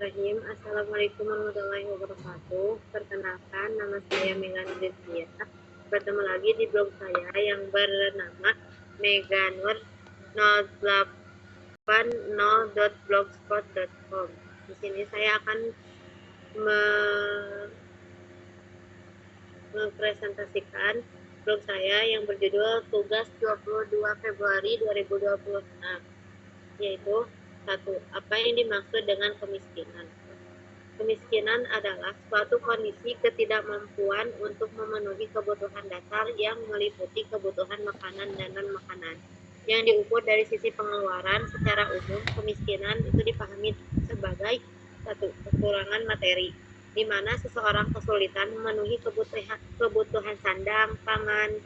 Bismillahirrahmanirrahim. Assalamualaikum warahmatullahi wabarakatuh. Perkenalkan, nama saya Megan Rizkia. Bertemu lagi di blog saya yang bernama meganur08.blogspot.com. Di sini saya akan mempresentasikan blog saya yang berjudul Tugas 22 Februari 2026, yaitu 1. Apa yang dimaksud dengan kemiskinan? Kemiskinan adalah suatu kondisi ketidakmampuan untuk memenuhi kebutuhan dasar yang meliputi kebutuhan makanan dan non-makanan. Yang diukur dari sisi pengeluaran, secara umum kemiskinan itu dipahami sebagai 1. Kekurangan materi, di mana seseorang kesulitan memenuhi kebutuhan sandang, pangan,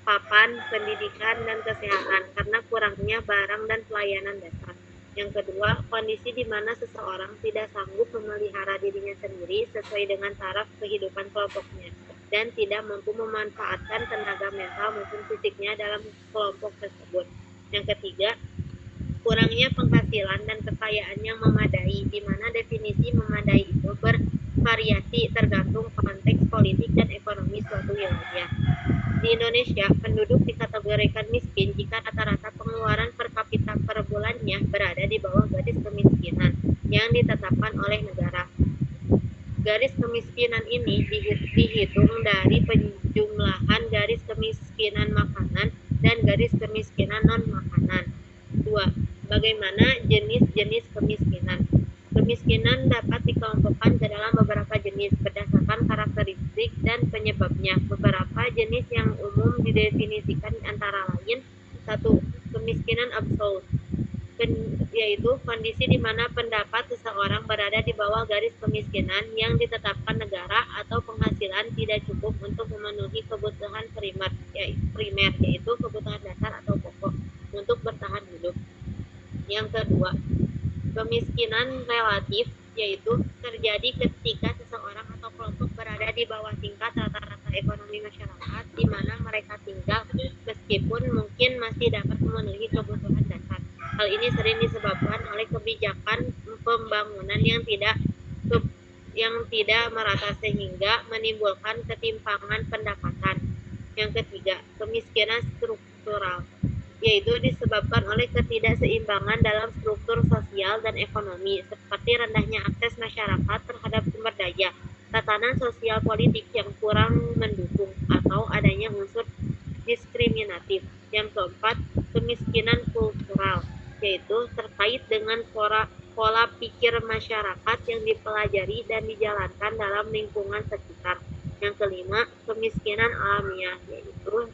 papan, pendidikan, dan kesehatan karena kurangnya barang dan pelayanan dasar. Yang kedua, kondisi di mana seseorang tidak sanggup memelihara dirinya sendiri sesuai dengan taraf kehidupan kelompoknya dan tidak mampu memanfaatkan tenaga mental maupun fisiknya dalam kelompok tersebut. Yang ketiga, kurangnya penghasilan dan kekayaan yang memadai, di mana definisi memadai itu bervariasi tergantung konteks politik dan ekonomi suatu wilayah. Di Indonesia, penduduk dikategorikan miskin jika rata-rata pengeluaran per kapita per bulannya berada di bawah garis kemiskinan yang ditetapkan oleh negara. Garis kemiskinan ini dihitung dari penjumlahan garis kemiskinan makanan dan garis kemiskinan non-makanan. 2. Bagaimana jenis-jenis kemiskinan? Kemiskinan dapat dikelompokkan ke dalam beberapa jenis berdasarkan karakteristik dan penyebabnya. Beberapa jenis yang umum didefinisikan antara lain: 1. Kemiskinan absolut, yaitu kondisi di mana pendapat seseorang berada di bawah garis kemiskinan yang ditetapkan negara atau penghasilan tidak cukup untuk memenuhi kebutuhan primer, yaitu kebutuhan dasar atau pokok untuk bertahan hidup. Yang kedua, kemiskinan relatif, yaitu terjadi ketika seseorang atau kelompok berada di bawah tingkat rata-rata ekonomi masyarakat di mana mereka tinggal, meskipun mungkin masih dapat memenuhi kebutuhan dasar. Hal ini sering disebabkan oleh kebijakan pembangunan yang tidak merata sehingga menimbulkan ketimpangan pendapatan. Yang ketiga, kemiskinan struktural, yaitu disebabkan oleh ketidakseimbangan dalam struktur sosial dan ekonomi, seperti rendahnya akses masyarakat terhadap sumber daya, tatanan sosial politik yang kurang mendukung, atau adanya unsur diskriminatif. Yang keempat, kemiskinan kultural, yaitu terkait dengan pola pikir masyarakat yang dipelajari dan dijalankan dalam lingkungan sekitar. Yang kelima, kemiskinan alamiah, yaitu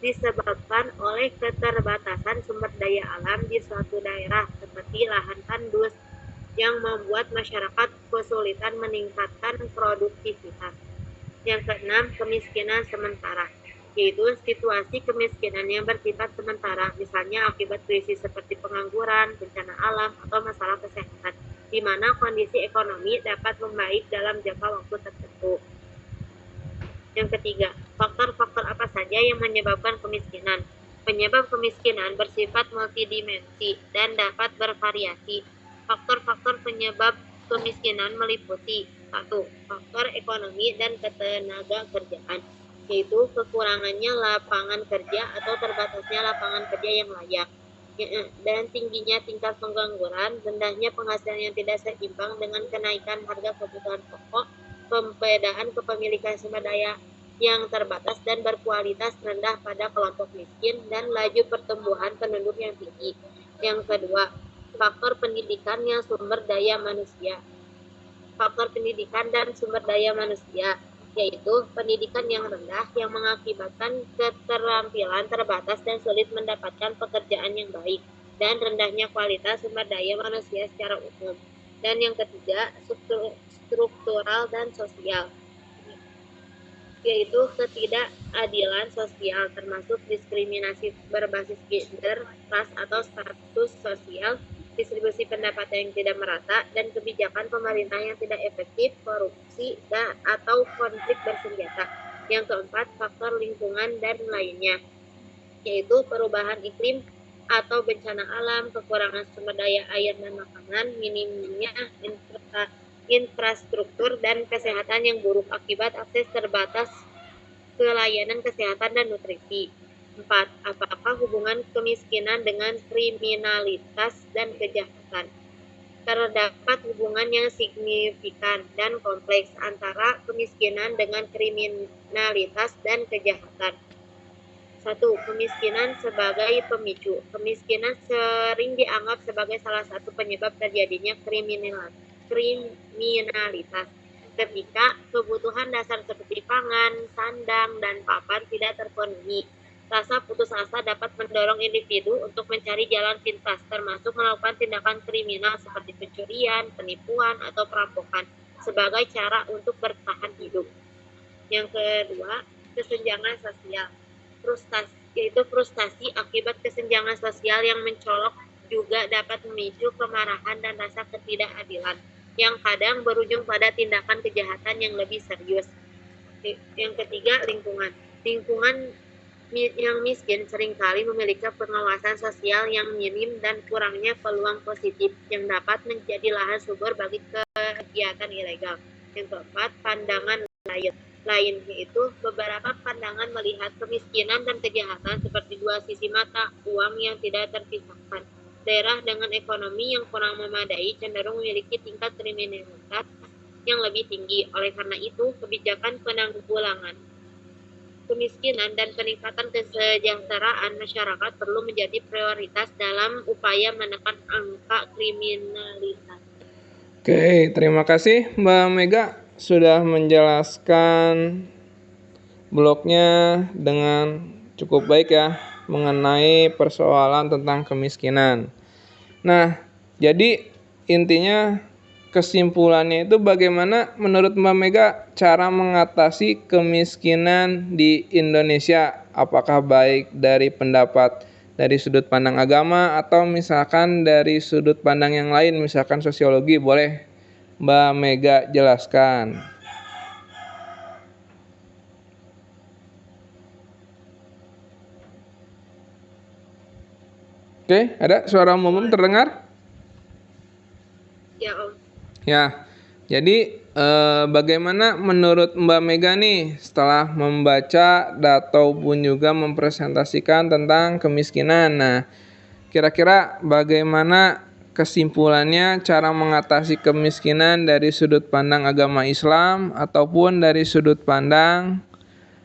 disebabkan oleh keterbatasan sumber daya alam di suatu daerah seperti lahan tandus yang membuat masyarakat kesulitan meningkatkan produktivitas. Yang keenam, kemiskinan sementara, yaitu situasi kemiskinan yang bersifat sementara, misalnya akibat krisis seperti pengangguran, bencana alam, atau masalah kesehatan, di mana kondisi ekonomi dapat membaik dalam jangka waktu tertentu. Yang ketiga, faktor-faktor apa saja yang menyebabkan kemiskinan? Penyebab kemiskinan bersifat multidimensi dan dapat bervariasi. Faktor-faktor penyebab kemiskinan meliputi: 1. Faktor ekonomi dan ketenaga kerjaan, yaitu kekurangannya lapangan kerja atau terbatasnya lapangan kerja yang layak, dan tingginya tingkat pengangguran, rendahnya penghasilan yang tidak seimbang dengan kenaikan harga kebutuhan pokok, pembedaan kepemilikan sumber daya yang terbatas dan berkualitas rendah pada kelompok miskin, dan laju pertumbuhan penduduk yang tinggi. Yang kedua, faktor pendidikan yang sumber daya manusia. Faktor pendidikan dan sumber daya manusia, yaitu pendidikan yang rendah yang mengakibatkan keterampilan terbatas dan sulit mendapatkan pekerjaan yang baik, dan rendahnya kualitas sumber daya manusia secara umum. Dan yang ketiga, struktural dan sosial, yaitu ketidakadilan sosial, termasuk diskriminasi berbasis gender, ras atau status sosial, distribusi pendapatan yang tidak merata, dan kebijakan pemerintah yang tidak efektif, korupsi, atau konflik bersenjata. Yang keempat, faktor lingkungan dan lainnya, yaitu perubahan iklim, atau bencana alam, kekurangan sumber daya air dan makanan, minimnya infrastruktur dan kesehatan yang buruk akibat akses terbatas ke layanan kesehatan dan nutrisi. 4. Apakah hubungan kemiskinan dengan kriminalitas dan kejahatan? Terdapat hubungan yang signifikan dan kompleks antara kemiskinan dengan kriminalitas dan kejahatan. 1. Kemiskinan sebagai pemicu. Kemiskinan sering dianggap sebagai salah satu penyebab terjadinya kriminalitas. Ketika kebutuhan dasar seperti pangan, sandang, dan papan tidak terpenuhi, rasa putus asa dapat mendorong individu untuk mencari jalan pintas, termasuk melakukan tindakan kriminal seperti pencurian, penipuan, atau perampokan sebagai cara untuk bertahan hidup. Yang kedua, kesenjangan sosial. Frustasi akibat kesenjangan sosial yang mencolok juga dapat memicu kemarahan dan rasa ketidakadilan yang kadang berujung pada tindakan kejahatan yang lebih serius. Yang ketiga, lingkungan. Lingkungan yang miskin seringkali memiliki pengawasan sosial yang minim dan kurangnya peluang positif yang dapat menjadi lahan subur bagi kegiatan ilegal. Yang keempat, pandangan lain, yaitu beberapa pandangan melihat kemiskinan dan kejahatan seperti dua sisi mata uang yang tidak terpisahkan. Daerah dengan ekonomi yang kurang memadai cenderung memiliki tingkat kriminalitas yang lebih tinggi. Oleh karena itu, kebijakan penanggulangan kemiskinan dan peningkatan kesejahteraan masyarakat perlu menjadi prioritas dalam upaya menekan angka kriminalitas. Oke, terima kasih Mbak Mega sudah menjelaskan blognya dengan cukup baik ya mengenai persoalan tentang kemiskinan. Nah, jadi intinya kesimpulannya itu bagaimana menurut Mbak Mega cara mengatasi kemiskinan di Indonesia? Apakah baik dari pendapat dari sudut pandang agama atau misalkan dari sudut pandang yang lain, misalkan sosiologi, boleh Mbak Mega jelaskan. Oke, ada suara umum terdengar? Ya, Om. Ya, jadi bagaimana menurut Mbak Mega nih setelah membaca ataupun juga mempresentasikan tentang kemiskinan? Nah, kira-kira bagaimana kesimpulannya cara mengatasi kemiskinan dari sudut pandang agama Islam ataupun dari sudut pandang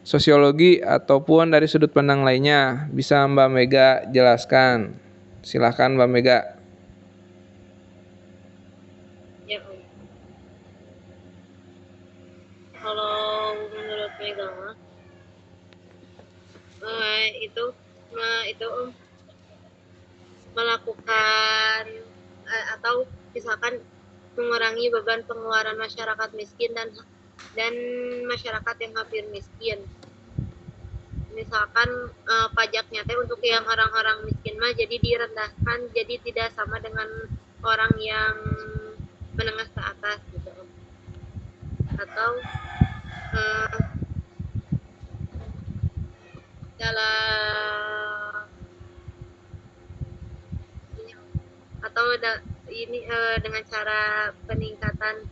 sosiologi ataupun dari sudut pandang lainnya? Bisa Mbak Mega jelaskan? Silahkan Mbak Mega. Ya, Om. Kalau menurut Mega itu Om, melakukan atau misalkan mengurangi beban pengeluaran masyarakat miskin dan masyarakat yang hampir miskin. Misalkan pajaknya untuk yang orang-orang miskin mah jadi direndahkan, jadi tidak sama dengan orang yang menengah ke atas gitu. Atau dalam dengan cara peningkatan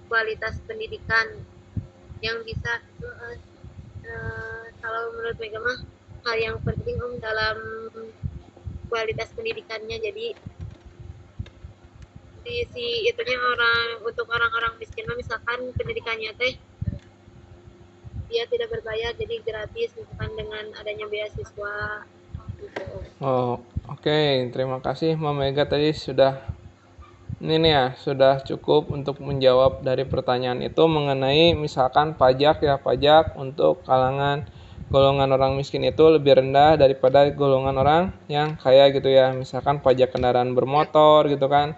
kualitas pendidikan yang bisa kalau menurut Mega mah hal yang penting Om dalam kualitas pendidikannya. Jadi itunya untuk orang-orang miskin mah misalkan pendidikannya dia tidak berbayar, jadi gratis misalkan dengan adanya beasiswa gitu. Oke, terima kasih Mbak Mega tadi sudah cukup untuk menjawab dari pertanyaan itu mengenai misalkan pajak untuk golongan orang miskin itu lebih rendah daripada golongan orang yang kaya gitu ya. Misalkan pajak kendaraan bermotor gitu kan,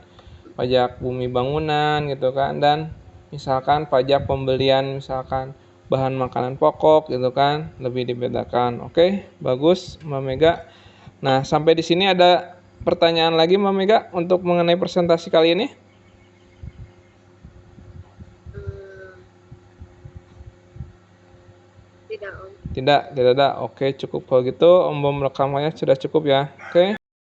pajak bumi bangunan gitu kan, dan misalkan pajak pembelian misalkan bahan makanan pokok gitu kan lebih dibedakan. Oke, bagus Mbak Mega. Nah, sampai di sini ada pertanyaan lagi Mbak Mega untuk mengenai presentasi kali ini? Tidak, Om. Tidak ada. Oke, cukup kalau gitu Om rekamannya sudah cukup ya. Oke.